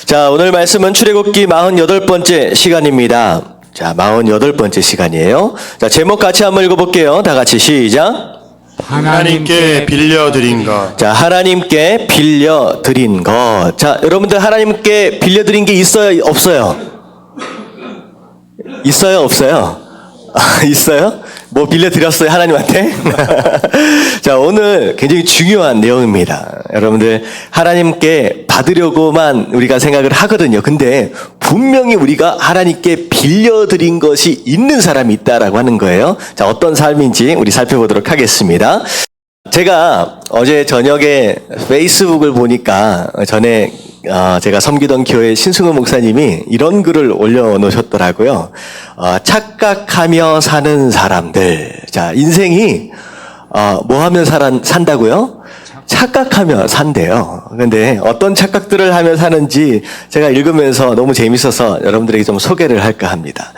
자, 오늘 말씀은 출애굽기 48번째 시간입니다. 자, 48번째 시간이에요. 자, 제목 같이 한번 읽어볼게요. 다 같이 시작. 하나님께 빌려드린 것. 자, 하나님께 빌려드린 것. 자, 여러분들 하나님께 빌려드린 게 있어요? 없어요? 있어요? 없어요? 있어요? 뭐 빌려드렸어요? 하나님한테? 자, 오늘 굉장히 중요한 내용입니다. 여러분들 하나님께 받으려고만 우리가 생각을 하거든요. 근데 분명히 우리가 하나님께 빌려드린 것이 있는 사람이 있다라고 하는 거예요. 자, 어떤 삶인지 우리 살펴보도록 하겠습니다. 제가 어제 저녁에 페이스북을 보니까 전에 제가 섬기던 교회 신승우 목사님이 이런 글을 올려놓으셨더라고요. 착각하며 사는 사람들. 자, 인생이 뭐 하면 산다고요? 착각하며 산대요. 근데 어떤 착각들을 하며 사는지 제가 읽으면서 너무 재밌어서 여러분들에게 좀 소개를 할까 합니다.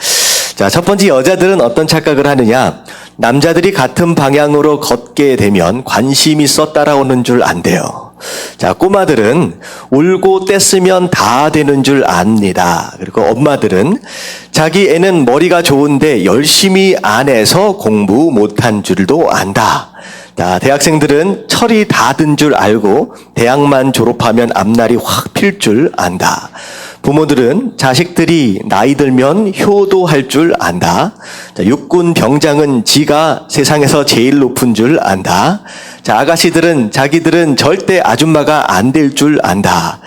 자, 첫 번째, 여자들은 어떤 착각을 하느냐? 남자들이 같은 방향으로 걷게 되면 관심 있어 따라오는 줄 안대요. 자, 꼬마들은 울고 떼쓰면 다 되는 줄 압니다. 그리고 엄마들은 자기 애는 머리가 좋은데 열심히 안 해서 공부 못한 줄도 안다. 자, 대학생들은 철이 다 든 줄 알고 대학만 졸업하면 앞날이 확 필 줄 안다. 부모들은 자식들이 나이 들면 효도할 줄 안다. 자, 육군 병장은 지가 세상에서 제일 높은 줄 안다. 자, 아가씨들은 자기들은 절대 아줌마가 안 될 줄 안다.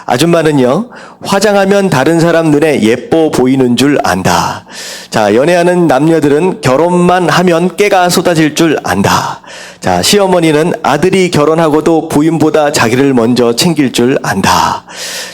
아줌마는요, 화장하면 다른 사람 눈에 예뻐 보이는 줄 안다. 자, 연애하는 남녀들은 결혼만 하면 깨가 쏟아질 줄 안다. 자, 시어머니는 아들이 결혼하고도 부인보다 자기를 먼저 챙길 줄 안다.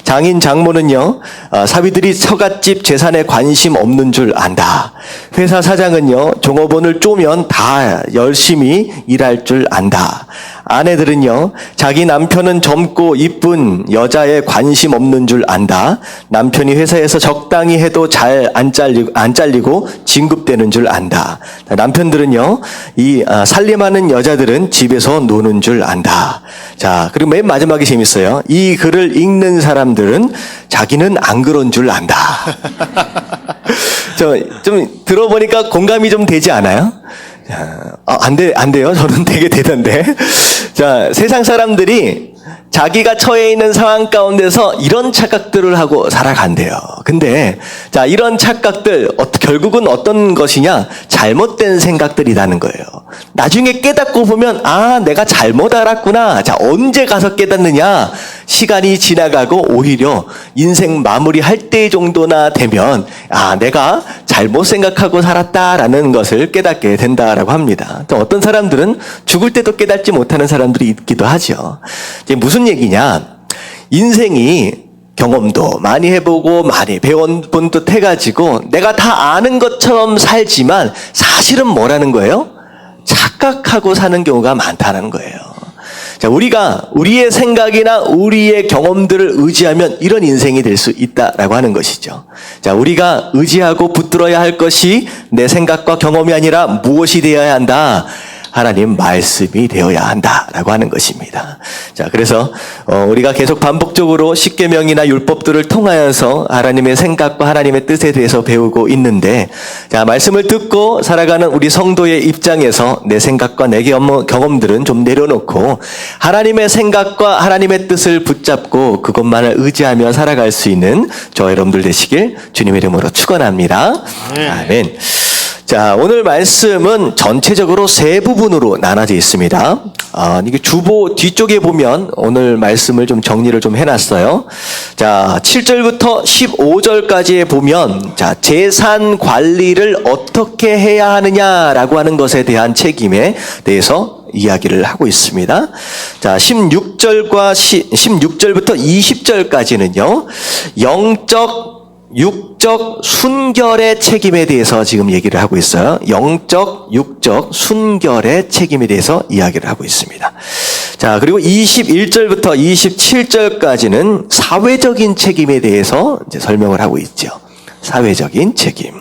장인 장모는요, 사위들이 처갓집 재산에 관심 없는 줄 안다. 회사 사장은요, 종업원을 쪼면 다 열심히 일할 줄 안다. 아내들은요, 자기 남편은 젊고 이쁜 여자에 관심 없는 줄 안다. 남편이 회사에서 적당히 해도 잘 안 잘리고 진급되는 줄 안다. 남편들은요, 이 살림하는 여자들은 집에서 노는 줄 안다. 자, 그리고 맨 마지막이 재밌어요. 이 글을 읽는 사람들은 자기는 안 그런 줄 안다. 좀 들어보니까 공감이 좀 되지 않아요? 안 돼요? 저는 되게 되던데. 자, 세상 사람들이 자기가 처해 있는 상황 가운데서 이런 착각들을 하고 살아간대요. 근데, 자, 이런 착각들, 결국은 어떤 것이냐? 잘못된 생각들이라는 거예요. 나중에 깨닫고 보면, 내가 잘못 알았구나. 자, 언제 가서 깨닫느냐? 시간이 지나가고 오히려 인생 마무리할 때 정도나 되면, 내가 잘못 생각하고 살았다라는 것을 깨닫게 된다라고 합니다. 또 어떤 사람들은 죽을 때도 깨닫지 못하는 사람들이 있기도 하죠. 이제 무슨 얘기냐? 인생이 경험도 많이 해보고 많이 배운 듯 해가지고 내가 다 아는 것처럼 살지만 사실은 뭐라는 거예요? 착각하고 사는 경우가 많다는 거예요. 자, 우리가 우리의 생각이나 우리의 경험들을 의지하면 이런 인생이 될 수 있다라고 하는 것이죠. 자, 우리가 의지하고 붙들어야 할 것이 내 생각과 경험이 아니라 무엇이 되어야 한다? 하나님 말씀이 되어야 한다라고 하는 것입니다. 자, 그래서 우리가 계속 반복적으로 십계명이나 율법들을 통하여서 하나님의 생각과 하나님의 뜻에 대해서 배우고 있는데, 자, 말씀을 듣고 살아가는 우리 성도의 입장에서 내 생각과 내 경험들은 좀 내려놓고 하나님의 생각과 하나님의 뜻을 붙잡고 그것만을 의지하며 살아갈 수 있는 저 여러분들 되시길 주님의 이름으로 축원합니다. 아멘. 자, 오늘 말씀은 전체적으로 세 부분으로 나눠져 있습니다. 이게 주보 뒤쪽에 보면 오늘 말씀을 좀 정리를 좀 해놨어요. 자, 7절부터 15절까지에 보면, 자, 재산 관리를 어떻게 해야 하느냐라고 하는 것에 대한 책임에 대해서 이야기를 하고 있습니다. 자, 16절부터 20절까지는요, 육적 순결의 책임에 대해서 지금 얘기를 하고 있어요. 육적 순결의 책임에 대해서 이야기를 하고 있습니다. 자, 그리고 21절부터 27절까지는 사회적인 책임에 대해서 이제 설명을 하고 있죠. 사회적인 책임.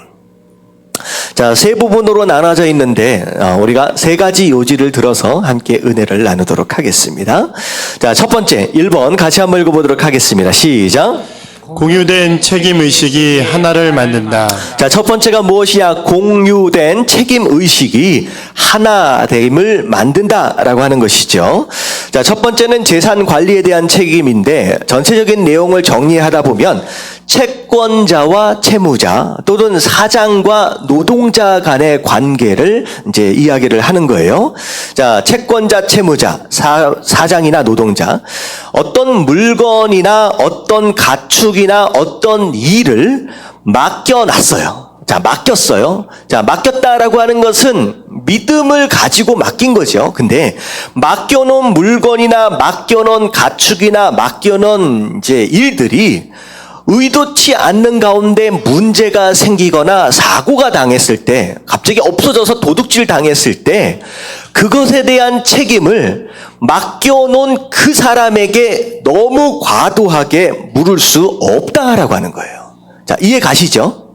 자, 세 부분으로 나눠져 있는데 우리가 세 가지 요지를 들어서 함께 은혜를 나누도록 하겠습니다. 자, 첫 번째 1번 같이 한번 읽어보도록 하겠습니다. 시작. 공유된 책임의식이 하나를 만든다. 자, 첫 번째가 무엇이냐? 공유된 책임의식이 하나됨을 만든다라고 하는 것이죠. 자, 첫 번째는 재산 관리에 대한 책임인데 전체적인 내용을 정리하다 보면 채권자와 채무자 또는 사장과 노동자 간의 관계를 이제 이야기를 하는 거예요. 자, 채권자, 채무자, 사장이나 노동자, 어떤 물건이나 어떤 가축이나 어떤 일을 맡겨놨어요. 자, 맡겼어요. 자, 맡겼다라고 하는 것은 믿음을 가지고 맡긴 거죠. 근데 맡겨놓은 물건이나 맡겨놓은 가축이나 맡겨놓은 이제 일들이 의도치 않는 가운데 문제가 생기거나 사고가 당했을 때, 갑자기 없어져서 도둑질 당했을 때, 그것에 대한 책임을 맡겨놓은 그 사람에게 너무 과도하게 물을 수 없다라고 하는 거예요. 자, 이해 가시죠?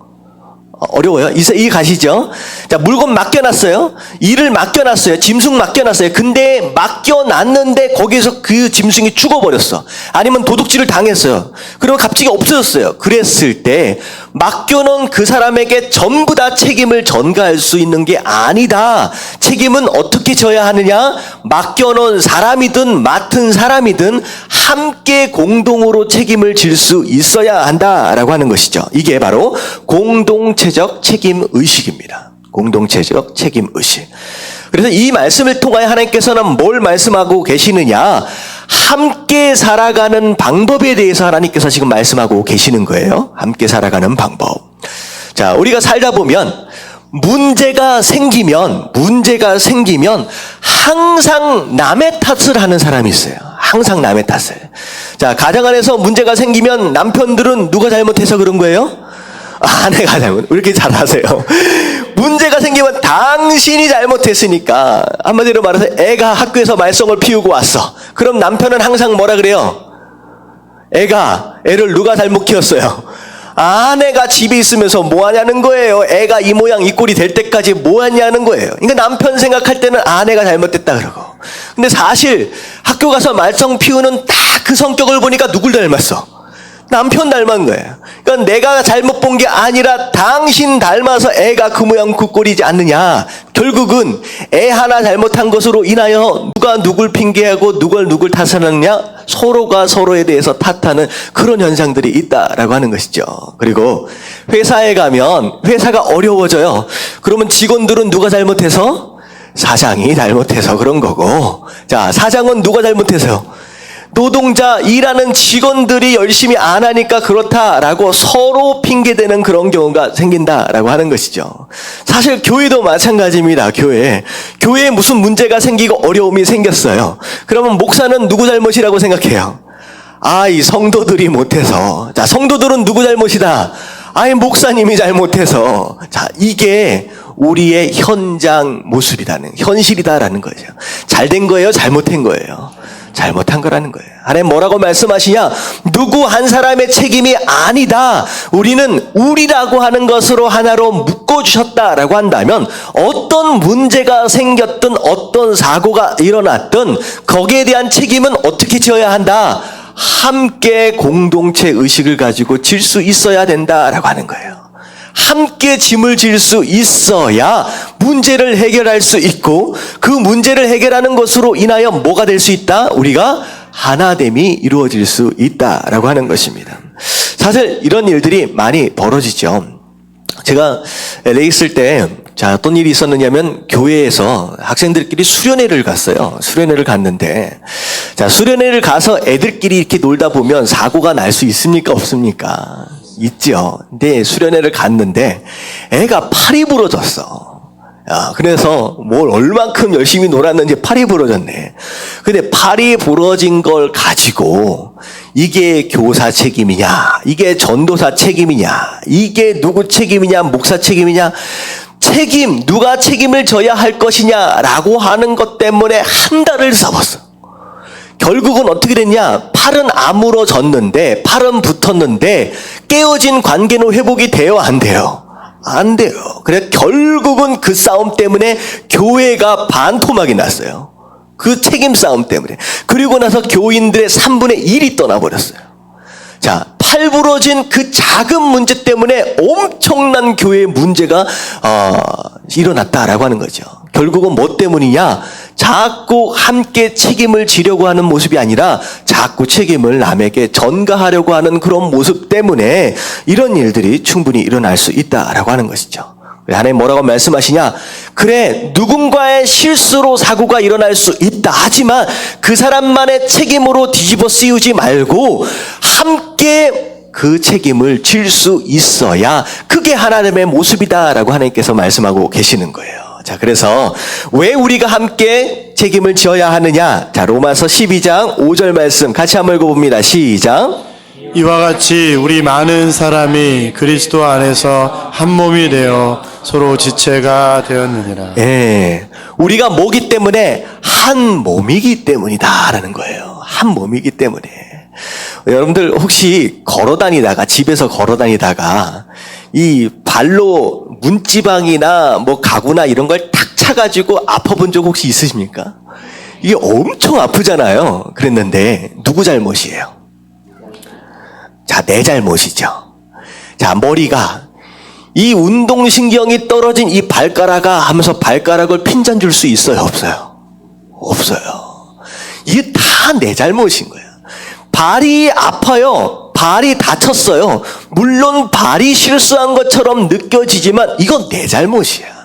어려워요? 이해 가시죠? 자, 물건 맡겨놨어요. 일을 맡겨놨어요. 짐승 맡겨놨어요. 근데 맡겨놨는데 거기서 그 짐승이 죽어버렸어. 아니면 도둑질을 당했어요. 그러면 갑자기 없어졌어요. 그랬을 때 맡겨놓은 그 사람에게 전부 다 책임을 전가할 수 있는 게 아니다. 책임은 어떻게 져야 하느냐? 맡겨놓은 사람이든 맡은 사람이든 함께 공동으로 책임을 질 수 있어야 한다라고 하는 것이죠. 이게 바로 공동체적 책임 의식입니다. 공동체적 책임 의식. 그래서 이 말씀을 통하여 하나님께서는 뭘 말씀하고 계시느냐? 함께 살아가는 방법에 대해서 하나님께서 지금 말씀하고 계시는 거예요. 함께 살아가는 방법. 자, 우리가 살다 보면 문제가 생기면 항상 남의 탓을 하는 사람이 있어요. 항상 남의 탓을. 자, 가정 안에서 문제가 생기면 남편들은 누가 잘못해서 그런 거예요? 아내가 잘못. 왜 이렇게 잘하세요? 문제가 생기면 당신이 잘못했으니까. 한마디로 말해서 애가 학교에서 말썽을 피우고 왔어. 그럼 남편은 항상 뭐라 그래요? 애를 누가 잘못 키웠어요? 아내가 집에 있으면서 뭐 하냐는 거예요. 애가 이 모양 이 꼴이 될 때까지 뭐 하냐는 거예요. 그러니까 남편 생각할 때는 아내가 잘못됐다 그러고. 근데 사실 학교 가서 말썽 피우는 딱 그 성격을 보니까 누굴 닮았어? 남편 닮은 거예요. 그러니까 내가 잘못 본 게 아니라 당신 닮아서 애가 그 모양 그 꼴이지 않느냐. 결국은 애 하나 잘못한 것으로 인하여 누가 누굴 핑계하고 누굴 탓하느냐, 서로가 서로에 대해서 탓하는 그런 현상들이 있다라고 하는 것이죠. 그리고 회사에 가면 회사가 어려워져요. 그러면 직원들은 누가 잘못해서? 사장이 잘못해서 그런 거고. 자, 사장은 누가 잘못해서요? 노동자, 일하는 직원들이 열심히 안 하니까 그렇다라고 서로 핑계대는 그런 경우가 생긴다라고 하는 것이죠. 사실 교회도 마찬가지입니다. 교회에 무슨 문제가 생기고 어려움이 생겼어요. 그러면 목사는 누구 잘못이라고 생각해요? 이 성도들이 못해서. 자, 성도들은 누구 잘못이다? 목사님이 잘못해서. 자, 이게 우리의 현장 모습이라는, 현실이다라는 거죠. 잘된 거예요? 잘못된 거예요? 잘못한 거라는 거예요. 하나님 뭐라고 말씀하시냐? 누구 한 사람의 책임이 아니다. 우리는 우리라고 하는 것으로 하나로 묶어주셨다라고 한다면 어떤 문제가 생겼든 어떤 사고가 일어났든 거기에 대한 책임은 어떻게 져야 한다? 함께 공동체 의식을 가지고 질 수 있어야 된다라고 하는 거예요. 함께 짐을 질 수 있어야 문제를 해결할 수 있고 그 문제를 해결하는 것으로 인하여 뭐가 될 수 있다? 우리가 하나됨이 이루어질 수 있다라고 하는 것입니다. 사실 이런 일들이 많이 벌어지죠. 제가 LA 있을 때 어떤 일이 있었느냐면 교회에서 학생들끼리 수련회를 갔어요. 수련회를 갔는데 수련회를 가서 애들끼리 이렇게 놀다 보면 사고가 날 수 있습니까? 없습니까? 있죠. 근데 수련회를 갔는데 애가 팔이 부러졌어. 그래서 얼만큼 열심히 놀았는지 팔이 부러졌네. 근데 팔이 부러진 걸 가지고 이게 교사 책임이냐, 이게 전도사 책임이냐, 이게 누구 책임이냐, 목사 책임이냐, 누가 책임을 져야 할 것이냐라고 하는 것 때문에 한 달을 싸웠어. 결국은 어떻게 됐냐? 팔은 아물어졌는데, 팔은 붙었는데 깨어진 관계는 회복이 돼요, 안 돼요? 안 돼요. 그래 결국은 그 싸움 때문에 교회가 반토막이 났어요. 그 책임 싸움 때문에. 그리고 나서 교인들의 3분의 1이 떠나버렸어요. 자, 살부러진 그 작은 문제 때문에 엄청난 교회의 문제가 일어났다라고 하는 거죠. 결국은 뭐 때문이냐? 자꾸 함께 책임을 지려고 하는 모습이 아니라 자꾸 책임을 남에게 전가하려고 하는 그런 모습 때문에 이런 일들이 충분히 일어날 수 있다라고 하는 것이죠. 하나님 뭐라고 말씀하시냐? 그래, 누군가의 실수로 사고가 일어날 수 있다. 하지만 그 사람만의 책임으로 뒤집어 씌우지 말고 함께 그 책임을 질 수 있어야 그게 하나님의 모습이다라고 하나님께서 말씀하고 계시는 거예요. 자, 그래서 왜 우리가 함께 책임을 지어야 하느냐? 자, 로마서 12장 5절 말씀 같이 한번 읽어봅니다. 시작. 이와 같이 우리 많은 사람이 그리스도 안에서 한 몸이 되어 서로 지체가 되었느니라. 예, 우리가 뭐기 때문에 한 몸이기 때문이다라는 거예요. 한 몸이기 때문에. 여러분들 혹시 걸어다니다가 집에서 걸어다니다가 이 발로 문지방이나 뭐 가구나 이런 걸 탁 차가지고 아파본 적 혹시 있으십니까? 이게 엄청 아프잖아요. 그랬는데 누구 잘못이에요? 자, 내 잘못이죠. 자, 머리가 이 운동신경이 떨어진 이 발가락아 하면서 발가락을 핀잔 줄 수 있어요? 없어요? 없어요. 이게 다 내 잘못인 거예요. 발이 아파요. 발이 다쳤어요. 물론 발이 실수한 것처럼 느껴지지만 이건 내 잘못이야.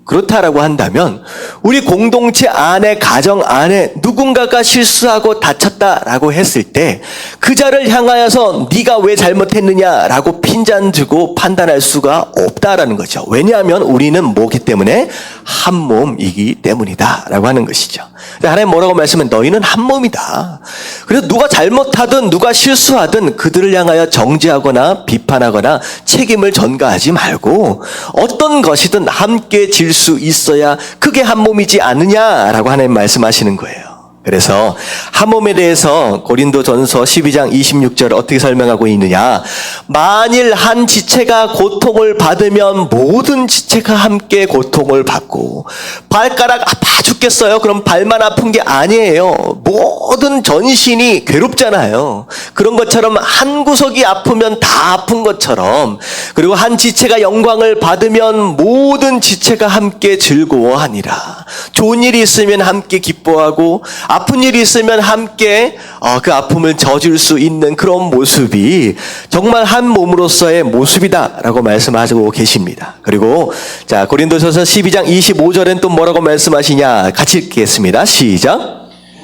그렇다라고 한다면 우리 공동체 안에, 가정 안에 누군가가 실수하고 다쳤다라고 했을 때 그 자를 향하여서 네가 왜 잘못했느냐라고 핀잔주고 판단할 수가 없다라는 거죠. 왜냐하면 우리는 뭐기 때문에 한 몸이기 때문이다라고 하는 것이죠. 하나님 뭐라고 말씀하면 너희는 한 몸이다. 그래서 누가 잘못하든 누가 실수하든 그들을 향하여 정죄하거나 비판하거나 책임을 전가하지 말고 어떤 것이든 함께 질 수 있어야 그게 한 몸이지 않느냐라고 하나님 말씀하시는 거예요. 그래서 한 몸에 대해서 고린도전서 12장 26절 어떻게 설명하고 있느냐? 만일 한 지체가 고통을 받으면 모든 지체가 함께 고통을 받고 발가락 아파 죽겠어요? 그럼 발만 아픈 게 아니에요. 모든 전신이 괴롭잖아요. 그런 것처럼 한 구석이 아프면 다 아픈 것처럼 그리고 한 지체가 영광을 받으면 모든 지체가 함께 즐거워하니라. 좋은 일이 있으면 함께 기뻐하고 아픈 일이 있으면 함께 그 아픔을 져줄 수 있는 그런 모습이 정말 한 몸으로서의 모습이다라고 말씀하시고 계십니다. 그리고 자, 고린도전서 12장 25절엔 또 뭐라고 말씀하시냐? 같이 읽겠습니다. 시작.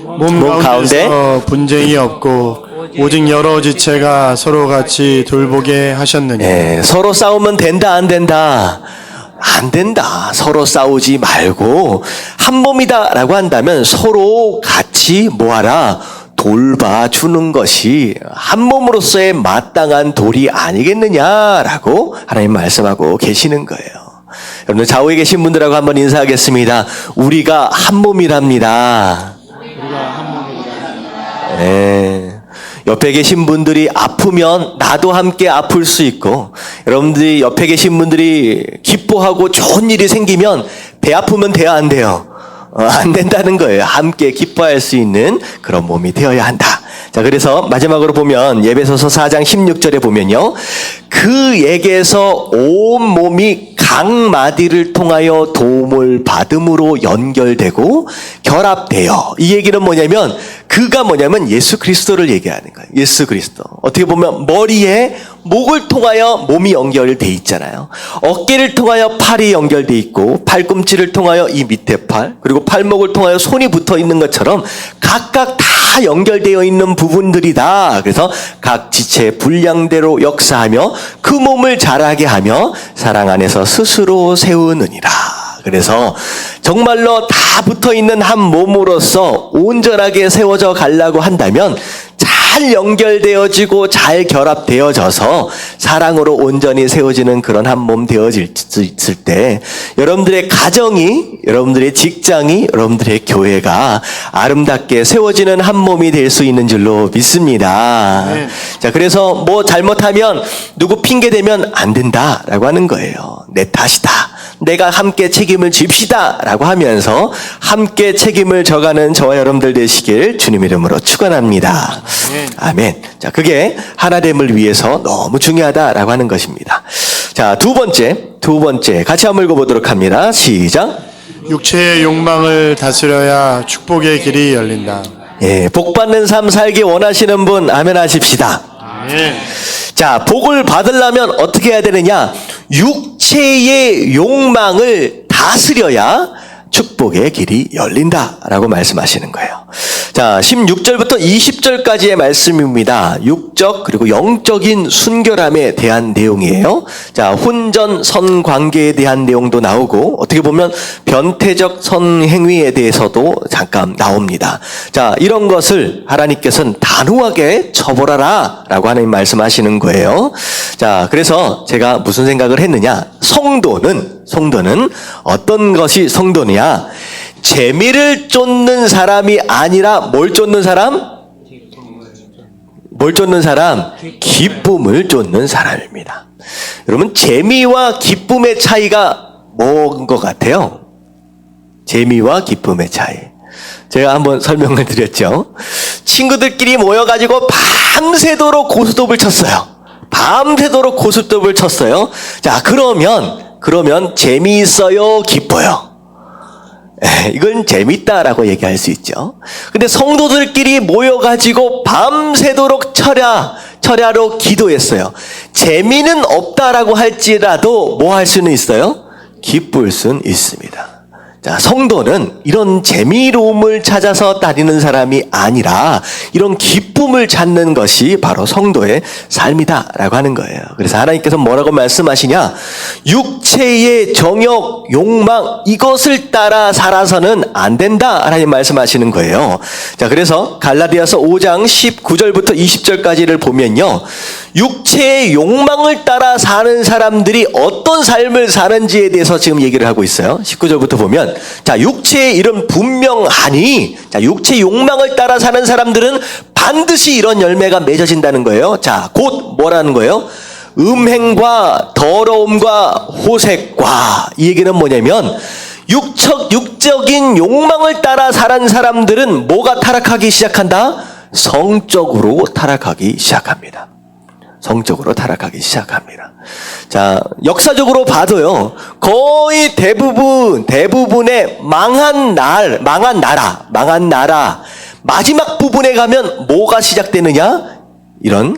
몸 가운데서 분쟁이 없고 오직 여러 지체가 서로 같이 돌보게 하셨느니. 네, 서로 싸우면 된다 안 된다? 안 된다. 서로 싸우지 말고 한 몸이다라고 한다면 서로 같이 뭐하라? 돌봐주는 것이 한 몸으로서의 마땅한 도리 아니겠느냐라고 하나님 말씀하고 계시는 거예요. 여러분들 좌우에 계신 분들하고 한번 인사하겠습니다. 우리가 한 몸이랍니다. 네. 옆에 계신 분들이 아프면 나도 함께 아플 수 있고 여러분들이 옆에 계신 분들이 기뻐하고 좋은 일이 생기면 배 아프면 돼야 안 돼요? 안 된다는 거예요. 함께 기뻐할 수 있는 그런 몸이 되어야 한다. 자, 그래서 마지막으로 보면 에베소서 4장 16절에 보면요. 그에게서 온 몸이 각 마디를 통하여 도움을 받음으로 연결되고 결합되어. 이 얘기는 뭐냐면 그가 뭐냐면 예수 그리스도를 얘기하는 거예요. 예수 그리스도. 어떻게 보면 머리에 목을 통하여 몸이 연결돼 있잖아요. 어깨를 통하여 팔이 연결돼 있고 팔꿈치를 통하여 이 밑에 팔 그리고 팔목을 통하여 손이 붙어 있는 것처럼 각각 다 연결되어 있는 부분들이다. 그래서 각 지체의 분량대로 역사하며 그 몸을 자라게 하며 사랑 안에서 스스로 세우느니라. 그래서 정말로 다 붙어있는 한 몸으로서 온전하게 세워져 가려고 한다면 잘 연결되어지고 잘 결합되어져서 사랑으로 온전히 세워지는 그런 한 몸 되어질 수 있을 때 여러분들의 가정이, 여러분들의 직장이, 여러분들의 교회가 아름답게 세워지는 한 몸이 될 수 있는 줄로 믿습니다. 네. 자, 그래서 뭐 잘못하면 누구 핑계대면 안 된다라고 하는 거예요. 내 탓이다. 내가 함께 책임을 집시다 라고 하면서 함께 책임을 져가는 저와 여러분들 되시길 주님 이름으로 축원합니다. 아멘. 자, 그게 하나됨을 위해서 너무 중요하다라고 하는 것입니다. 자, 두 번째 같이 한번 읽어보도록 합니다. 시작. 육체의 욕망을 다스려야 축복의 길이 열린다. 예, 복 받는 삶 살기 원하시는 분 아멘 하십시다. 아멘. 자, 복을 받으려면 어떻게 해야 되느냐? 육체의 욕망을 다스려야 축복의 길이 열린다라고 말씀하시는 거예요. 자, 16절부터 20절까지의 말씀입니다. 육적 그리고 영적인 순결함에 대한 내용이에요. 자, 혼전 선관계에 대한 내용도 나오고 어떻게 보면 변태적 선행위에 대해서도 잠깐 나옵니다. 자, 이런 것을 하나님께서는 단호하게 처벌하라 라고 하나님 말씀하시는 거예요. 자, 그래서 제가 무슨 생각을 했느냐? 성도는 어떤 것이 성도냐? 재미를 쫓는 사람이 아니라 뭘 쫓는 사람? 뭘 쫓는 사람? 기쁨을 쫓는 사람입니다. 여러분, 재미와 기쁨의 차이가 뭔 것 같아요? 재미와 기쁨의 차이. 제가 한번 설명을 드렸죠. 친구들끼리 모여가지고 밤새도록 고스톱을 쳤어요. 자, 그러면 재미있어요? 기뻐요? 이건 재밌다라고 얘기할 수 있죠. 근데 성도들끼리 모여가지고 밤새도록 철야로 기도했어요. 재미는 없다라고 할지라도 뭐 할 수는 있어요? 기쁠 수는 있습니다. 자, 성도는 이런 재미로움을 찾아서 다니는 사람이 아니라 이런 기쁨을 찾는 것이 바로 성도의 삶이다라고 하는 거예요. 그래서 하나님께서 뭐라고 말씀하시냐? 육체의 정욕, 욕망 이것을 따라 살아서는 안 된다 하나님 말씀하시는 거예요. 자, 그래서 갈라디아서 5장 19절부터 20절까지를 보면요. 육체의 욕망을 따라 사는 사람들이 어떤 삶을 사는지에 대해서 지금 얘기를 하고 있어요. 19절부터 보면 자, 육체의 이름 분명하니 자, 육체의 욕망을 따라 사는 사람들은 반드시 이런 열매가 맺어진다는 거예요. 자, 곧 뭐라는 거예요? 음행과 더러움과 호색과 이 얘기는 뭐냐면 육적인 욕망을 따라 사는 사람들은 뭐가 타락하기 시작한다? 성적으로 타락하기 시작합니다. 자, 역사적으로 봐도요, 거의 대부분의 망한 나라, 마지막 부분에 가면 뭐가 시작되느냐? 이런,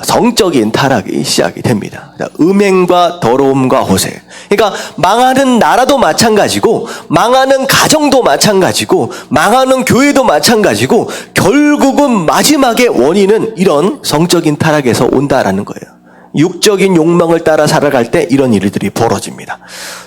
성적인 타락이 시작이 됩니다. 자, 음행과 더러움과 호색. 그러니까 망하는 나라도 마찬가지고, 망하는 가정도 마찬가지고, 망하는 교회도 마찬가지고, 결국은 마지막의 원인은 이런 성적인 타락에서 온다라는 거예요. 육적인 욕망을 따라 살아갈 때 이런 일들이 벌어집니다.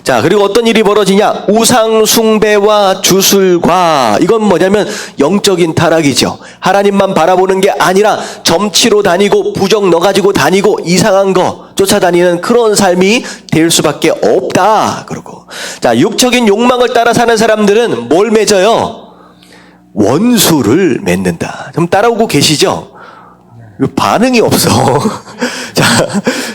자, 그리고 어떤 일이 벌어지냐? 우상 숭배와 주술과 이건 뭐냐면 영적인 타락이죠. 하나님만 바라보는 게 아니라 점치러 다니고 부정 넣어가지고 다니고 이상한 거 쫓아다니는 그런 삶이 될 수밖에 없다. 그러고 자, 육적인 욕망을 따라 사는 사람들은 뭘 맺어요? 원수를 맺는다. 좀 따라오고 계시죠? 반응이 없어.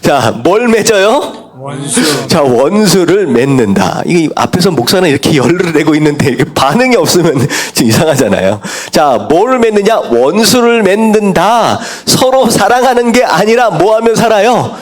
자, 뭘 맺어요? 원수. 자, 원수를 맺는다. 이게 앞에서 목사는 이렇게 열을 내고 있는데 이게 반응이 없으면 좀 이상하잖아요. 자, 뭘 맺느냐? 원수를 맺는다. 서로 사랑하는 게 아니라 뭐 하면 살아요?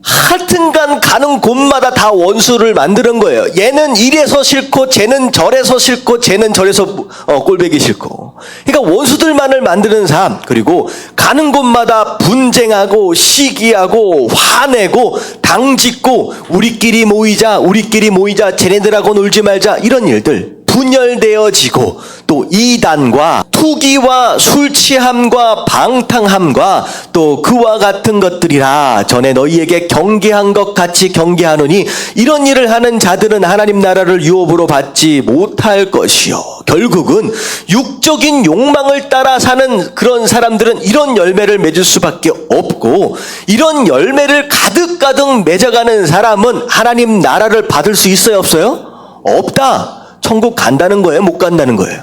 하여튼간 가는 곳마다 다 원수를 만드는 거예요. 얘는 이래서 싫고 쟤는 저래서 싫고 쟤는 저래서 꼴보기 싫고. 그러니까 원수들만을 만드는 삶. 그리고 가는 곳마다 분쟁하고 시기하고 화내고 당짓고 우리끼리 모이자 쟤네들하고 놀지 말자 이런 일들. 분열되어지고 또 이단과 투기와 술 취함과 방탕함과 또 그와 같은 것들이라 전에 너희에게 경계한 것 같이 경계하노니 이런 일을 하는 자들은 하나님 나라를 유업으로 받지 못할 것이요. 결국은 육적인 욕망을 따라 사는 그런 사람들은 이런 열매를 맺을 수밖에 없고 이런 열매를 가득가득 맺어가는 사람은 하나님 나라를 받을 수 있어요, 없어요? 없다. 천국 간다는 거예요? 못 간다는 거예요?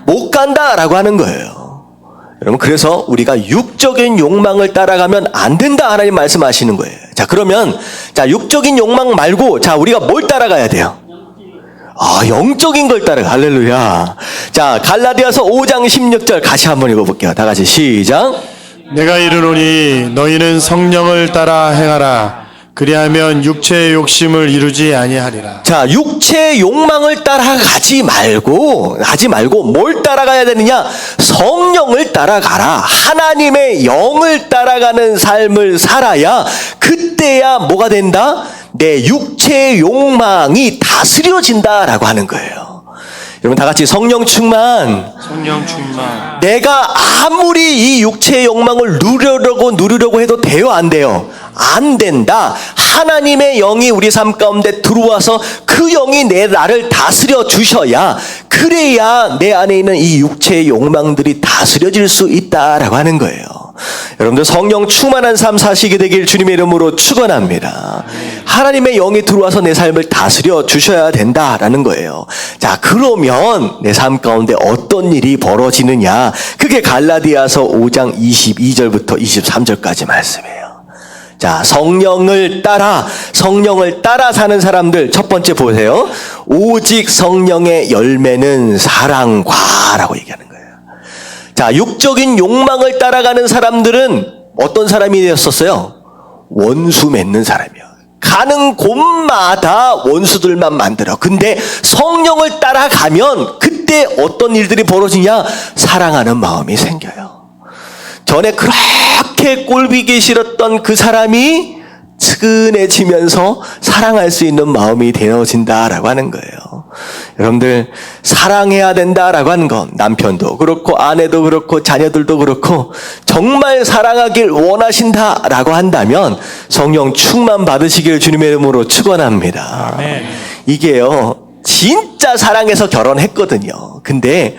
못 간다라고 하는 거예요. 여러분, 그래서 우리가 육적인 욕망을 따라가면 안 된다 하나님 말씀하시는 거예요. 자, 그러면 자, 육적인 욕망 말고 자, 우리가 뭘 따라가야 돼요? 영적인 걸 따라가. 할렐루야. 자, 갈라디아서 5장 16절 같이 한번 읽어볼게요. 다 같이 시작. 내가 이르노니 너희는 성령을 따라 행하라. 그리하면 육체의 욕심을 이루지 아니하리라. 자, 육체의 욕망을 따라가지 말고 뭘 따라가야 되느냐? 성령을 따라가라. 하나님의 영을 따라가는 삶을 살아야 그때야 뭐가 된다? 내 육체의 욕망이 다스려진다라고 하는 거예요. 여러분 다 같이 성령 충만. 성령 충만. 내가 아무리 이 육체의 욕망을 누르려고 해도 돼요, 안 돼요? 안 된다. 하나님의 영이 우리 삶 가운데 들어와서 그 영이 나를 다스려 주셔야, 그래야 내 안에 있는 이 육체의 욕망들이 다스려질 수 있다라고 하는 거예요. 여러분들 성령 충만한 삶 사시게 되길 주님의 이름으로 축원합니다. 하나님의 영이 들어와서 내 삶을 다스려 주셔야 된다라는 거예요. 자, 그러면 내 삶 가운데 어떤 일이 벌어지느냐? 그게 갈라디아서 5장 22절부터 23절까지 말씀이에요. 자, 성령을 따라 사는 사람들, 첫 번째 보세요. 오직 성령의 열매는 사랑과라고 얘기하는 거예요. 자, 육적인 욕망을 따라가는 사람들은 어떤 사람이 되었었어요? 원수 맺는 사람이요. 가는 곳마다 원수들만 만들어. 근데 성령을 따라가면 그때 어떤 일들이 벌어지냐? 사랑하는 마음이 생겨요. 전에 그렇게 꼴보기 싫었던 그 사람이 측은해지면서 사랑할 수 있는 마음이 되어진다라고 하는 거예요. 여러분들 사랑해야 된다라고 하는 건 남편도 그렇고 아내도 그렇고 자녀들도 그렇고 정말 사랑하길 원하신다라고 한다면 성령 충만 받으시길 주님의 이름으로 축원합니다. 아멘. 이게요 진짜 사랑해서 결혼했거든요. 근데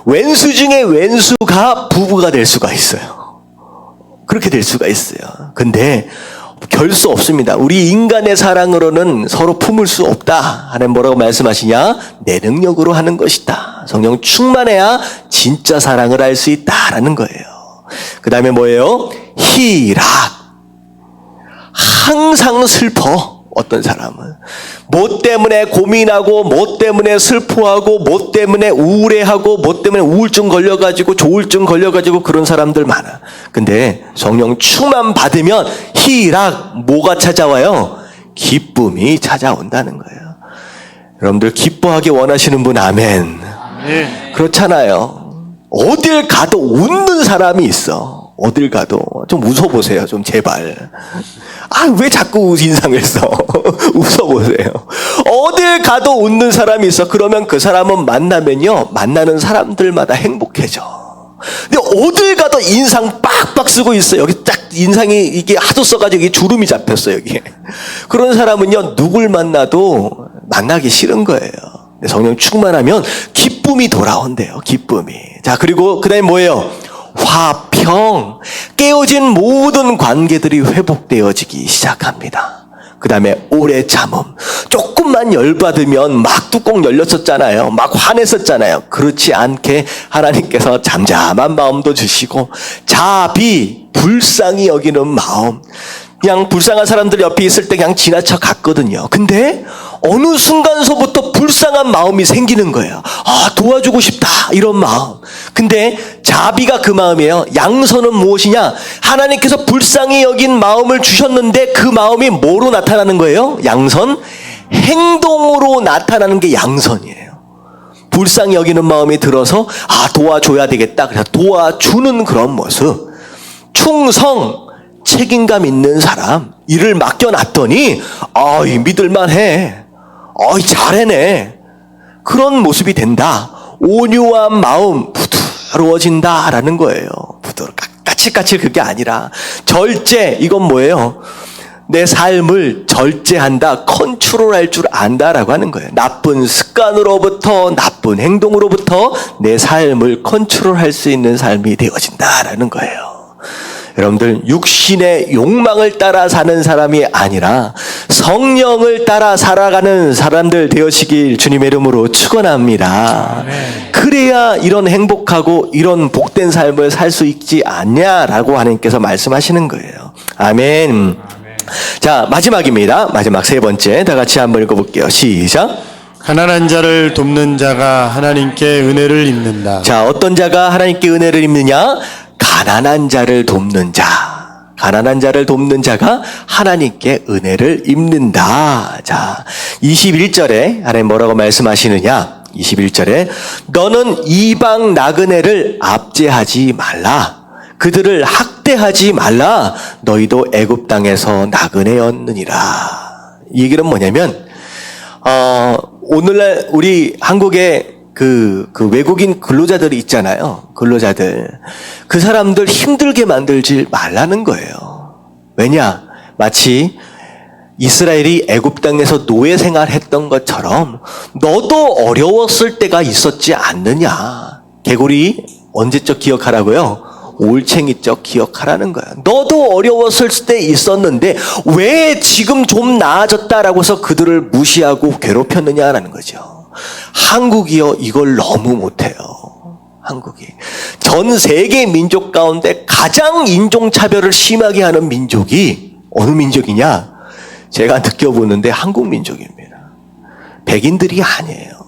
왼수 중에 왼수가 부부가 될 수가 있어요. 그렇게 될 수가 있어요. 근데 결 수 없습니다. 우리 인간의 사랑으로는 서로 품을 수 없다. 하나님 뭐라고 말씀하시냐? 내 능력으로 하는 것이다. 성령 충만해야 진짜 사랑을 할 수 있다라는 거예요. 그 다음에 뭐예요? 희락. 항상 슬퍼. 어떤 사람은 뭐 때문에 고민하고 뭐 때문에 슬퍼하고 뭐 때문에 우울해하고 뭐 때문에 우울증 걸려가지고 조울증 걸려가지고 그런 사람들 많아. 근데 성령 충만 받으면 희락, 뭐가 찾아와요? 기쁨이 찾아온다는 거예요. 여러분들 기뻐하기 원하시는 분 아멘. 네. 그렇잖아요. 어딜 가도 웃는 사람이 있어. 어딜 가도 좀 웃어보세요. 좀 제발. 왜 자꾸 인상을 써? 웃어보세요. 어딜 가도 웃는 사람이 있어. 그러면 그 사람은 만나는 사람들마다 행복해져. 근데 어딜 가도 인상 빡빡 쓰고 있어. 여기 딱 인상이 이게 하도 써가지고 이게 주름이 잡혔어 여기. 그런 사람은요 누굴 만나도 만나기 싫은 거예요. 성령 충만하면 기쁨이 돌아온대요. 기쁨이. 자, 그리고 그다음에 뭐예요? 화평. 깨어진 모든 관계들이 회복되어지기 시작합니다. 그 다음에 오래 참음. 조금만 열받으면 막 뚜껑 열렸었잖아요. 막 화냈었잖아요. 그렇지 않게 하나님께서 잠잠한 마음도 주시고, 자비, 불쌍히 여기는 마음. 그냥 불쌍한 사람들 옆에 있을 때 그냥 지나쳐 갔거든요. 근데 어느 순간서부터 불쌍한 마음이 생기는 거예요. 도와주고 싶다 이런 마음. 근데 자비가 그 마음이에요. 양선은 무엇이냐? 하나님께서 불쌍히 여긴 마음을 주셨는데 그 마음이 뭐로 나타나는 거예요? 양선? 행동으로 나타나는 게 양선이에요. 불쌍히 여기는 마음이 들어서 도와줘야 되겠다. 그래서 도와주는 그런 모습. 충성, 책임감 있는 사람. 일을 맡겨놨더니 믿을만해. 잘해내. 그런 모습이 된다. 온유한 마음 부드러워진다라는 거예요. 까칠까칠 그게 아니라 절제. 이건 뭐예요? 내 삶을 절제한다, 컨트롤할 줄 안다라고 하는 거예요. 나쁜 습관으로부터, 나쁜 행동으로부터 내 삶을 컨트롤할 수 있는 삶이 되어진다라는 거예요. 여러분들 육신의 욕망을 따라 사는 사람이 아니라 성령을 따라 살아가는 사람들 되어지길 주님의 이름으로 축원합니다. 그래야 이런 행복하고 이런 복된 삶을 살 수 있지 않냐라고 하나님께서 말씀하시는 거예요. 아멘. 자, 마지막입니다. 마지막 세 번째. 다 같이 한번 읽어볼게요. 시작. 가난한 자를 돕는 자가 하나님께 은혜를 입는다. 자, 어떤 자가 하나님께 은혜를 입느냐? 가난한 자를 돕는 자. 가난한 자를 돕는 자가 하나님께 은혜를 입는다. 자, 21절에 하나님 뭐라고 말씀하시느냐? 21절에 너는 이방 나그네를 압제하지 말라. 그들을 학대하지 말라. 너희도 애굽 땅에서 나그네였느니라. 이 얘기는 뭐냐면 오늘날 우리 한국에 그 외국인 근로자들이 있잖아요. 근로자들. 그 사람들 힘들게 만들지 말라는 거예요. 왜냐? 마치 이스라엘이 애굽 땅에서 노예 생활했던 것처럼 너도 어려웠을 때가 있었지 않느냐. 개구리 언제적 기억하라고요? 올챙이적 기억하라는 거야. 너도 어려웠을 때 있었는데 왜 지금 좀 나아졌다라고 해서 그들을 무시하고 괴롭혔느냐라는 거죠. 한국이요, 이걸 너무 못해요. 한국이. 전 세계 민족 가운데 가장 인종차별을 심하게 하는 민족이 어느 민족이냐? 제가 느껴보는데 한국 민족입니다. 백인들이 아니에요.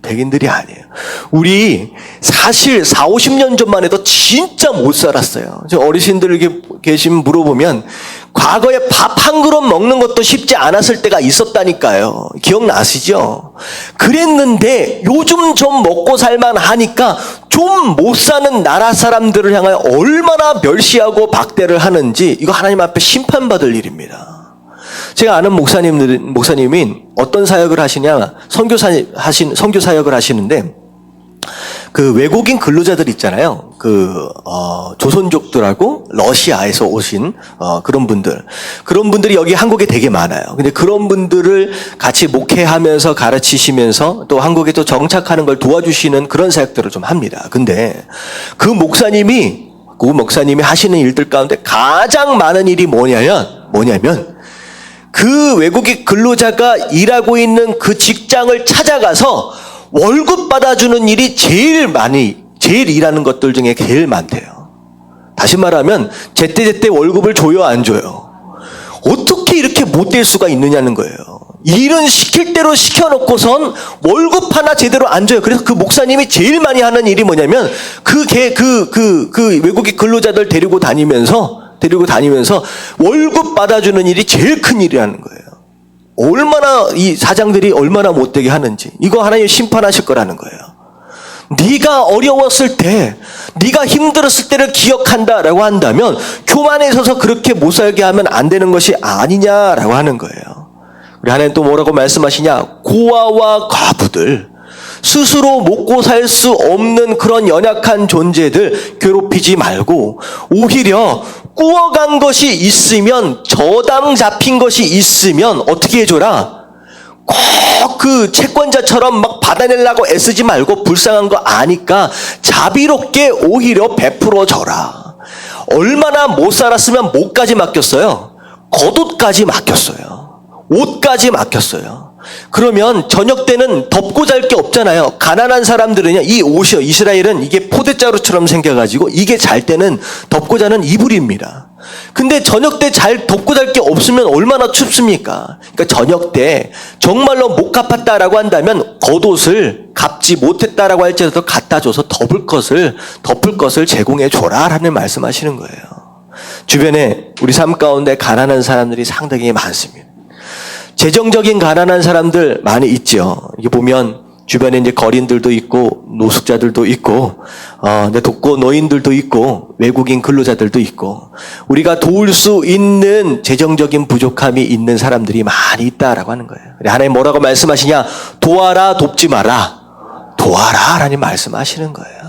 백인들이 아니에요. 우리 사실 4, 50년 전만 해도 진짜 못 살았어요. 저 어르신들 계시면 물어보면 과거에 밥 한 그릇 먹는 것도 쉽지 않았을 때가 있었다니까요. 기억나시죠? 그랬는데 요즘 좀 먹고 살만 하니까 좀 못 사는 나라 사람들을 향하여 얼마나 멸시하고 박대를 하는지 이거 하나님 앞에 심판받을 일입니다. 제가 아는 목사님이 어떤 사역을 하시냐, 선교 사역을 하시는데, 그 외국인 근로자들 있잖아요. 조선족들하고 러시아에서 오신, 그런 분들이 여기 한국에 되게 많아요. 근데 그런 분들을 같이 목회하면서 가르치시면서 또 한국에 또 정착하는 걸 도와주시는 그런 사역들을 좀 합니다. 근데 그 목사님이 하시는 일들 가운데 가장 많은 일이 뭐냐면, 그 외국인 근로자가 일하고 있는 그 직장을 찾아가서 월급 받아주는 일이 제일 일하는 것들 중에 제일 많대요. 다시 말하면 제때 월급을 줘요, 안 줘요? 어떻게 이렇게 못될 수가 있느냐는 거예요. 일은 시킬 대로 시켜놓고선 월급 하나 제대로 안 줘요. 그래서 그 목사님이 제일 많이 하는 일이 뭐냐면 그 외국인 근로자들 데리고 다니면서 월급 받아주는 일이 제일 큰 일이라는 거예요. 얼마나 이 사장들이 얼마나 못되게 하는지 이거 하나님 심판하실 거라는 거예요. 네가 어려웠을 때, 네가 힘들었을 때를 기억한다라고 한다면 교만에 서서 그렇게 못 살게 하면 안 되는 것이 아니냐라고 하는 거예요. 우리 하나님 또 뭐라고 말씀하시냐? 고아와 과부들, 스스로 먹고 살 수 없는 그런 연약한 존재들 괴롭히지 말고 오히려 꾸어간 것이 있으면, 저당 잡힌 것이 있으면 어떻게 해줘라? 꼭 그 채권자처럼 막 받아내려고 애쓰지 말고 불쌍한 거 아니까 자비롭게 오히려 베풀어 줘라. 얼마나 못 살았으면 목까지 맡겼어요. 겉옷까지 맡겼어요. 옷까지 맡겼어요. 그러면 저녁 때는 덮고 잘 게 없잖아요. 가난한 사람들은요, 이 옷이요, 이스라엘은 이게 포대자루처럼 생겨가지고 이게 잘 때는 덮고 자는 이불입니다. 근데 저녁 때 잘 덮고 잘 게 없으면 얼마나 춥습니까? 그러니까 저녁 때 정말로 못 갚았다라고 한다면 겉옷을 갚지 못했다라고 할지라도 갖다 줘서 덮을 것을 제공해 줘라라는 말씀하시는 거예요. 주변에 우리 삶 가운데 가난한 사람들이 상당히 많습니다. 재정적인 가난한 사람들 많이 있죠. 이게 보면 주변에 이제 거린들도 있고 노숙자들도 있고 독거 노인들도 있고 외국인 근로자들도 있고 우리가 도울 수 있는 재정적인 부족함이 있는 사람들이 많이 있다라고 하는 거예요. 하나님 뭐라고 말씀하시냐? 도와라, 돕지 마라. 도와라 하나님 말씀하시는 거예요.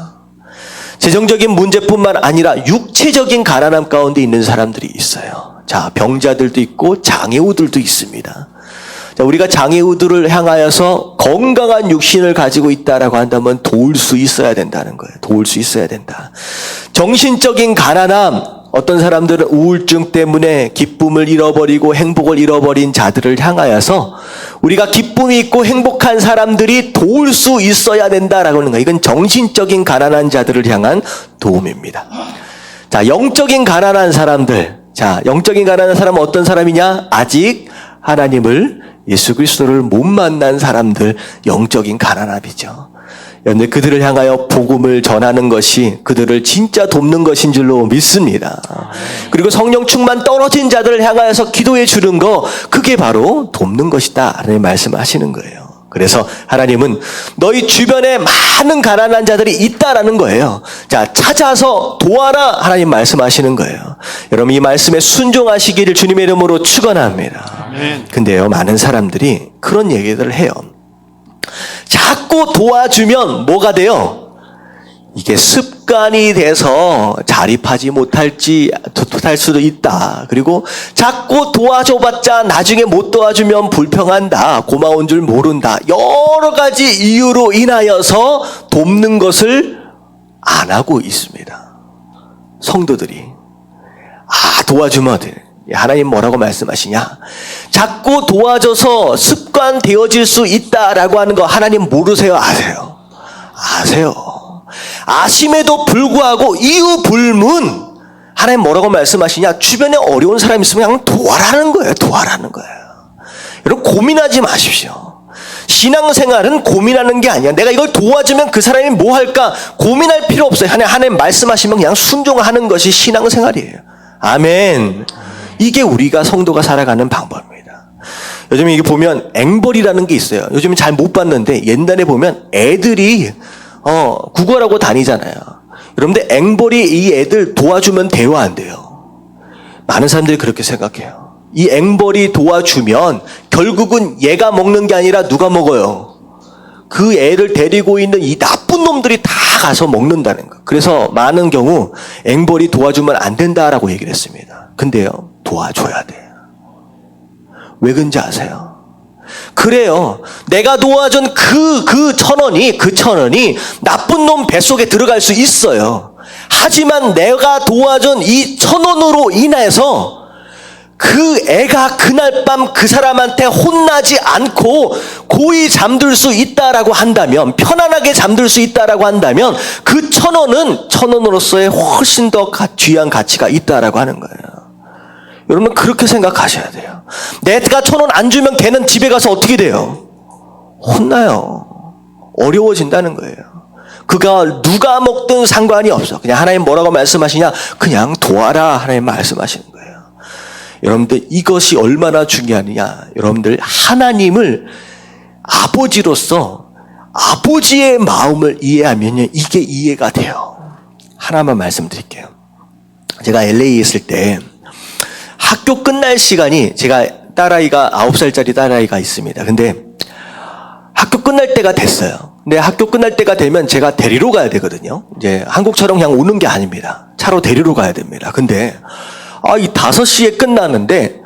재정적인 문제뿐만 아니라 육체적인 가난함 가운데 있는 사람들이 있어요. 자, 병자들도 있고 장애우들도 있습니다. 자, 우리가 장애우들을 향하여서 건강한 육신을 가지고 있다라고 한다면 도울 수 있어야 된다는 거예요. 도울 수 있어야 된다. 정신적인 가난함, 어떤 사람들은 우울증 때문에 기쁨을 잃어버리고 행복을 잃어버린 자들을 향하여서 우리가 기쁨이 있고 행복한 사람들이 도울 수 있어야 된다라고 하는 거예요. 이건 정신적인 가난한 자들을 향한 도움입니다. 자, 영적인 가난한 사람들. 자, 영적인 가난한 사람은 어떤 사람이냐? 아직 하나님을 예수 그리스도를 못 만난 사람들, 영적인 가난함이죠. 그런데 그들을 향하여 복음을 전하는 것이 그들을 진짜 돕는 것인 줄로 믿습니다. 그리고 성령 충만 떨어진 자들을 향하여서 기도해 주는 거, 그게 바로 돕는 것이다 라는 말씀하시는 거예요. 그래서 하나님은 너희 주변에 많은 가난한 자들이 있다라는 거예요. 자, 찾아서 도와라 하나님 말씀하시는 거예요. 여러분 이 말씀에 순종하시기를 주님의 이름으로 축원합니다. 근데요, 많은 사람들이 그런 얘기들을 해요. 자꾸 도와주면 뭐가 돼요? 이게 습관이 돼서 자립하지 못할 수도 있다. 그리고 자꾸 도와줘봤자 나중에 못 도와주면 불평한다. 고마운 줄 모른다. 여러 가지 이유로 인하여서 돕는 것을 안 하고 있습니다. 성도들이. 도와주면 돼. 하나님 뭐라고 말씀하시냐? 자꾸 도와줘서 습관 되어질 수 있다라고 하는 거 하나님 모르세요? 아세요? 아세요. 아심에도 불구하고 이유 불문 하나님 뭐라고 말씀하시냐? 주변에 어려운 사람 있으면 그냥 도와라는 거예요. 도와라는 거예요. 여러분 고민하지 마십시오. 신앙생활은 고민하는 게 아니야. 내가 이걸 도와주면 그 사람이 뭐 할까? 고민할 필요 없어요. 하나님 말씀하시면 그냥 순종하는 것이 신앙생활이에요. 아멘. 이게 우리가 성도가 살아가는 방법입니다. 요즘 이게 보면 앵벌이라는 게 있어요. 요즘은 잘 못 봤는데 옛날에 보면 애들이 구걸하고 다니잖아요. 여러분들 앵벌이 이 애들 도와주면 돼요, 안 돼요? 많은 사람들이 그렇게 생각해요. 이 앵벌이 도와주면 결국은 얘가 먹는 게 아니라 누가 먹어요? 그 애를 데리고 있는 이 나쁜 놈들이 다 가서 먹는다는 거. 그래서 많은 경우 앵벌이 도와주면 안 된다라고 얘기를 했습니다. 근데요, 도와줘야 돼요. 왜 그런지 아세요? 그래요. 내가 도와준 그 천 원이 나쁜 놈 뱃속에 들어갈 수 있어요. 하지만 내가 도와준 이 1,000원으로 인해서 그 애가 그날 밤 그 사람한테 혼나지 않고 고이 잠들 수 있다라고 한다면, 편안하게 잠들 수 있다라고 한다면 그 1,000원은 1,000원으로서의 훨씬 더 귀한 가치가 있다라고 하는 거예요. 여러분 그렇게 생각하셔야 돼요. 내가 1,000원 안 주면 걔는 집에 가서 어떻게 돼요? 혼나요. 어려워진다는 거예요. 그가 누가 먹든 상관이 없어. 그냥 하나님 뭐라고 말씀하시냐? 그냥 도와라 하나님 말씀하시는 거예요. 여러분들 이것이 얼마나 중요하느냐? 여러분들 하나님을 아버지로서 아버지의 마음을 이해하면요, 이게 이해가 돼요. 하나만 말씀드릴게요. 제가 LA에 있을 때 학교 끝날 시간이, 제가 딸아이가 9살짜리 딸아이가 있습니다. 근데 학교 끝날 때가 됐어요. 근데 학교 끝날 때가 되면 제가 데리러 가야 되거든요. 이제 한국처럼 그냥 오는 게 아닙니다. 차로 데리러 가야 됩니다. 근데 이 5시에 끝나는데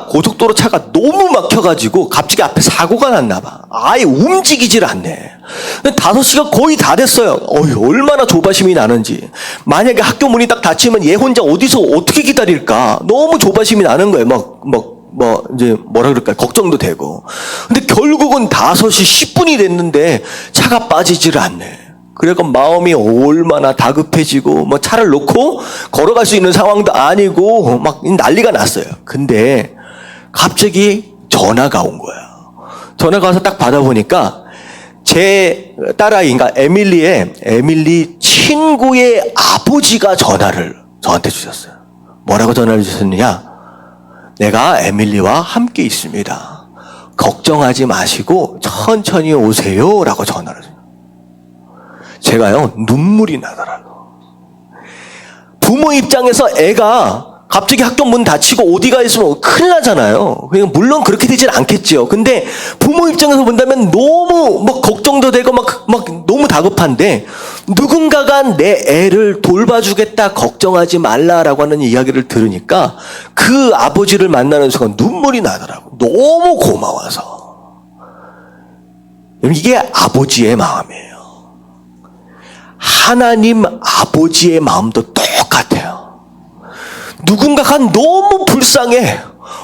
고속도로 차가 너무 막혀가지고 갑자기 앞에 사고가 났나 봐. 아예 움직이질 않네. 근데 5시가 거의 다 됐어요. 얼마나 조바심이 나는지. 만약에 학교 문이 딱 닫히면 얘 혼자 어디서 어떻게 기다릴까? 너무 조바심이 나는 거예요. 이제 뭐라 그럴까요? 걱정도 되고. 근데 결국은 5시 10분이 됐는데 차가 빠지질 않네. 그러니까 마음이 얼마나 다급해지고, 차를 놓고 걸어갈 수 있는 상황도 아니고, 막 난리가 났어요. 근데 갑자기 전화가 온 거야. 전화가 와서 딱 받아보니까 제 딸아이, 그러니까 에밀리 친구의 아버지가 전화를 저한테 주셨어요. 뭐라고 전화를 주셨느냐? 내가 에밀리와 함께 있습니다. 걱정하지 마시고 천천히 오세요. 라고 전화를 줘요. 제가요, 눈물이 나더라고요. 부모 입장에서 애가 갑자기 학교 문 닫히고 어디가 있으면 큰일 나잖아요. 물론 그렇게 되진 않겠지요. 근데 부모 입장에서 본다면 너무 걱정도 되고 너무 다급한데, 누군가가 내 애를 돌봐주겠다, 걱정하지 말라라고 하는 이야기를 들으니까 그 아버지를 만나는 순간 눈물이 나더라고요. 너무 고마워서. 이게 아버지의 마음이에요. 하나님 아버지의 마음도 똑같아요. 누군가가 너무 불쌍해.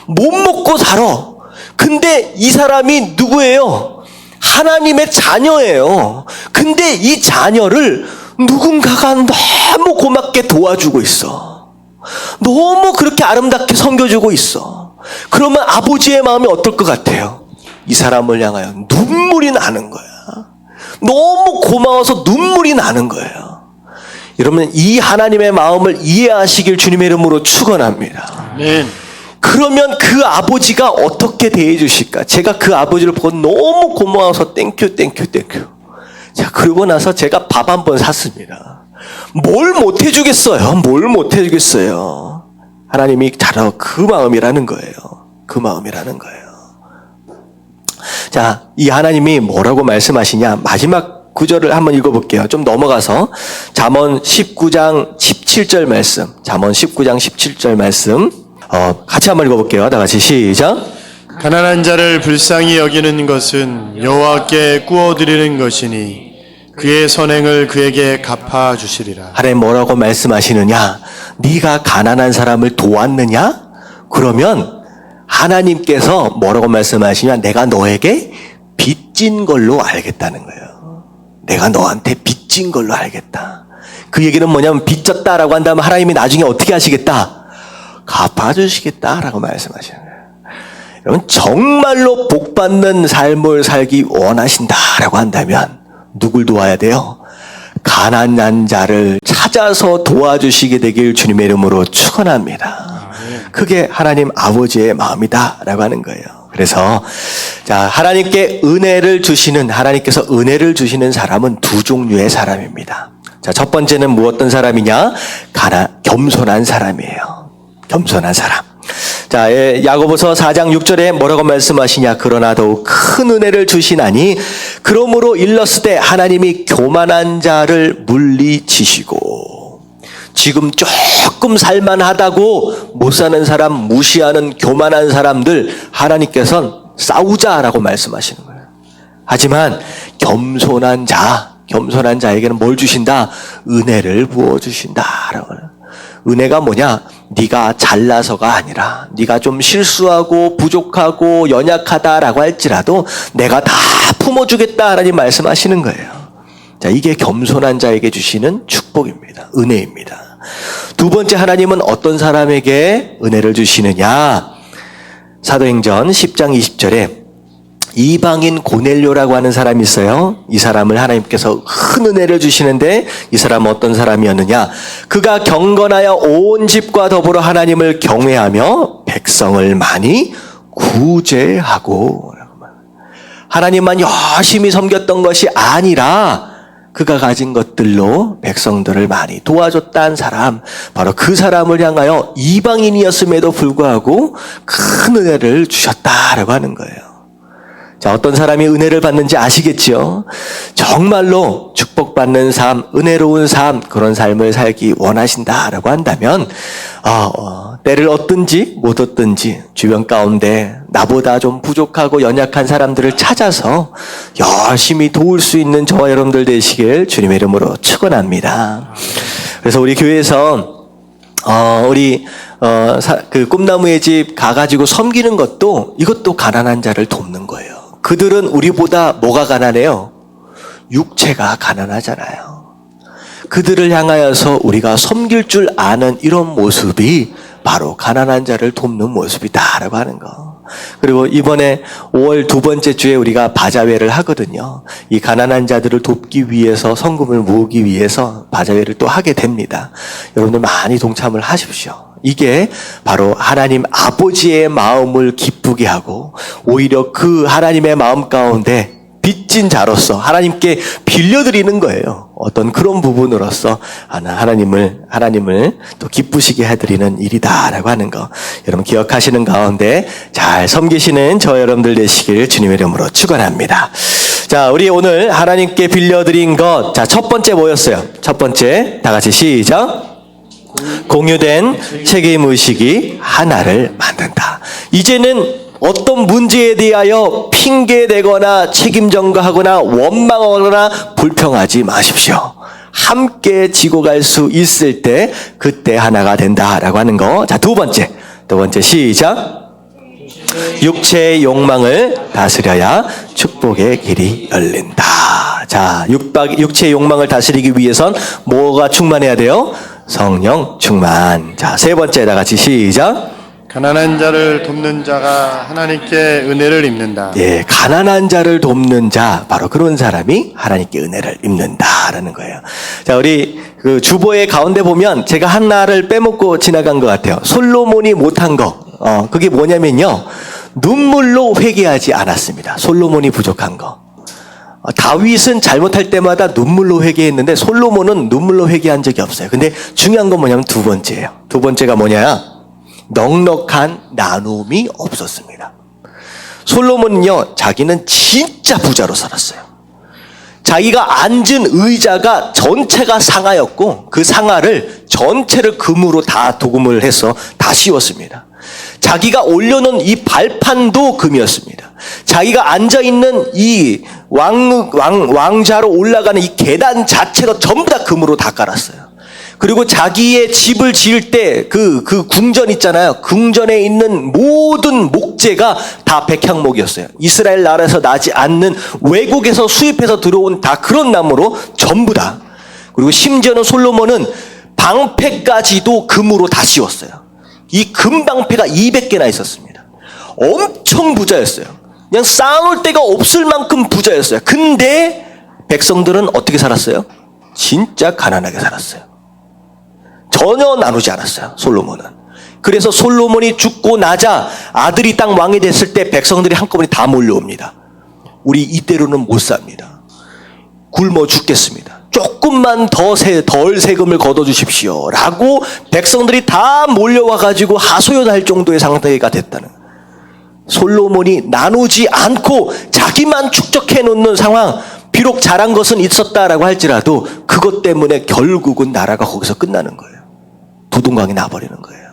못 먹고 살아. 근데 이 사람이 누구예요? 하나님의 자녀예요. 근데 이 자녀를 누군가가 너무 고맙게 도와주고 있어. 너무 그렇게 아름답게 섬겨주고 있어. 그러면 아버지의 마음이 어떨 것 같아요? 이 사람을 향하여 눈물이 나는 거야. 너무 고마워서 눈물이 나는 거예요. 여러분, 이 하나님의 마음을 이해하시길 주님의 이름으로 축원합니다. 아멘. 그러면 그 아버지가 어떻게 대해 주실까? 제가 그 아버지를 보고 너무 고마워서 땡큐. 자, 그러고 나서 제가 밥 한 번 샀습니다. 뭘 못 해주겠어요? 하나님이 잘하고 그 마음이라는 거예요. 자, 이 하나님이 뭐라고 말씀하시냐? 마지막 구절을 한번 읽어볼게요. 좀 넘어가서 잠언 19장 17절 말씀. 잠언 19장 17절 말씀. 같이 한번 읽어볼게요. 다 같이 시작. 가난한 자를 불쌍히 여기는 것은 여호와께 구워드리는 것이니 그의 선행을 그에게 갚아주시리라. 하나님 뭐라고 말씀하시느냐? 네가 가난한 사람을 도왔느냐? 그러면 하나님께서 뭐라고 말씀하시냐? 내가 너에게 빚진 걸로 알겠다는 거예요. 내가 너한테 빚진 걸로 알겠다. 그 얘기는 뭐냐면 빚졌다라고 한다면 하나님이 나중에 어떻게 하시겠다? 갚아주시겠다라고 말씀하시는 거예요. 여러분, 정말로 복받는 삶을 살기 원하신다라고 한다면 누굴 도와야 돼요? 가난한 자를 찾아서 도와주시게 되길 주님의 이름으로 축원합니다. 그게 하나님 아버지의 마음이다라고 하는 거예요. 그래서 자, 하나님께서 은혜를 주시는 사람은 두 종류의 사람입니다. 자, 첫 번째는 어떤 사람이냐? 겸손한 사람이에요. 겸손한 사람. 자, 야고보서 4장 6절에 뭐라고 말씀하시냐? 그러나 더욱 큰 은혜를 주시나니 그러므로 일렀으되 하나님이 교만한 자를 물리치시고. 지금 조금 살만하다고 못 사는 사람, 무시하는 교만한 사람들 하나님께서는 싸우자라고 말씀하시는 거예요. 하지만 겸손한 자에게는 뭘 주신다? 은혜를 부어주신다라고 하는. 은혜가 뭐냐? 네가 잘나서가 아니라 네가 좀 실수하고 부족하고 연약하다라고 할지라도 내가 다 품어주겠다 하나님 말씀하시는 거예요. 자, 이게 겸손한 자에게 주시는 축복입니다. 은혜입니다. 두 번째, 하나님은 어떤 사람에게 은혜를 주시느냐? 사도행전 10장 20절에 이방인 고넬료라고 하는 사람이 있어요. 이 사람을 하나님께서 큰 은혜를 주시는데 이 사람은 어떤 사람이었느냐? 그가 경건하여 온 집과 더불어 하나님을 경외하며 백성을 많이 구제하고. 하나님만 열심히 섬겼던 것이 아니라 그가 가진 것들로 백성들을 많이 도와줬다는 사람, 바로 그 사람을 향하여 이방인이었음에도 불구하고 큰 은혜를 주셨다라고 하는 거예요. 자, 어떤 사람이 은혜를 받는지 아시겠죠? 정말로 축복받는 삶, 은혜로운 삶, 그런 삶을 살기 원하신다라고 한다면 때를 얻든지 못 얻든지 주변 가운데 나보다 좀 부족하고 연약한 사람들을 찾아서 열심히 도울 수 있는 저와 여러분들 되시길 주님의 이름으로 축원합니다. 그래서 우리 교회에서 그 꿈나무의 집 가가지고 섬기는 것도 이것도 가난한 자를 돕는 거예요. 그들은 우리보다 뭐가 가난해요? 육체가 가난하잖아요. 그들을 향하여서 우리가 섬길 줄 아는 이런 모습이 바로 가난한 자를 돕는 모습이다라고 하는 거. 그리고 이번에 5월 두 번째 주에 우리가 바자회를 하거든요. 이 가난한 자들을 돕기 위해서 성금을 모으기 위해서 바자회를 또 하게 됩니다. 여러분들 많이 동참을 하십시오. 이게 바로 하나님 아버지의 마음을 기쁘게 하고 오히려 그 하나님의 마음 가운데 빚진 자로서 하나님께 빌려드리는 거예요. 어떤 그런 부분으로서 하나님을 또 기쁘시게 해드리는 일이다라고 하는 거 여러분 기억하시는 가운데 잘 섬기시는 저 여러분들 되시길 주님의 이름으로 축원합니다. 자, 우리 오늘 하나님께 빌려드린 것, 자, 첫 번째 뭐였어요? 첫 번째 다 같이 시작. 공유된 책임의식이 하나를 만든다. 이제는 어떤 문제에 대하여 핑계대거나 책임 전가하거나 원망하거나 불평하지 마십시오. 함께 지고 갈 수 있을 때 그때 하나가 된다라고 하는 거. 자, 두 번째 시작. 육체의 욕망을 다스려야 축복의 길이 열린다. 자, 육체의 욕망을 다스리기 위해선 뭐가 충만해야 돼요? 성령 충만. 자, 세 번째 다 같이 시작. 가난한 자를 돕는 자가 하나님께 은혜를 입는다. 예, 가난한 자를 돕는 자, 바로 그런 사람이 하나님께 은혜를 입는다라는 거예요. 자, 우리 그 주보의 가운데 보면 제가 하나를 빼먹고 지나간 것 같아요. 솔로몬이 못한 거, 그게 뭐냐면요. 눈물로 회개하지 않았습니다. 솔로몬이 부족한 거. 다윗은 잘못할 때마다 눈물로 회개했는데 솔로몬은 눈물로 회개한 적이 없어요. 근데 중요한 건 뭐냐면 두 번째예요. 두 번째가 뭐냐? 넉넉한 나눔이 없었습니다. 솔로몬은요, 자기는 진짜 부자로 살았어요. 자기가 앉은 의자가 전체가 상아였고 그 상아를 전체를 금으로 다 도금을 해서 다 씌웠습니다. 자기가 올려놓은 이 발판도 금이었습니다. 자기가 앉아있는 이 왕자로 올라가는 이 계단 자체가 전부 다 금으로 다 깔았어요. 그리고 자기의 집을 지을 때 그 궁전 있잖아요. 궁전에 있는 모든 목재가 다 백향목이었어요. 이스라엘 나라에서 나지 않는 외국에서 수입해서 들어온 다 그런 나무로 전부 다. 그리고 심지어는 솔로몬은 방패까지도 금으로 다 씌웠어요. 이 금방패가 200개나 있었습니다. 엄청 부자였어요. 그냥 쌓아놓을 데가 없을 만큼 부자였어요. 근데 백성들은 어떻게 살았어요? 진짜 가난하게 살았어요. 전혀 나누지 않았어요, 솔로몬은. 그래서 솔로몬이 죽고 나자 아들이 딱 왕이 됐을 때 백성들이 한꺼번에 다 몰려옵니다. 우리 이대로는 못 삽니다. 굶어 죽겠습니다. 조금만 덜 세금을 걷어주십시오. 라고 백성들이 다 몰려와가지고 하소연할 정도의 상태가 됐다는 거예요. 솔로몬이 나누지 않고 자기만 축적해 놓는 상황, 비록 잘한 것은 있었다라고 할지라도 그것 때문에 결국은 나라가 거기서 끝나는 거예요. 두둥강이 나버리는 거예요.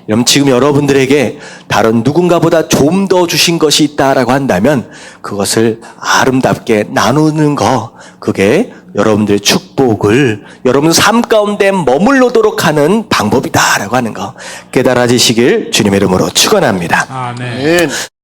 여러분, 지금 여러분들에게 다른 누군가보다 좀 더 주신 것이 있다라고 한다면 그것을 아름답게 나누는 거, 그게 여러분들의 축복을 여러분 삶 가운데 머물러도록 하는 방법이다라고 하는 거 깨달아지시길 주님의 이름으로 축원합니다. 아멘.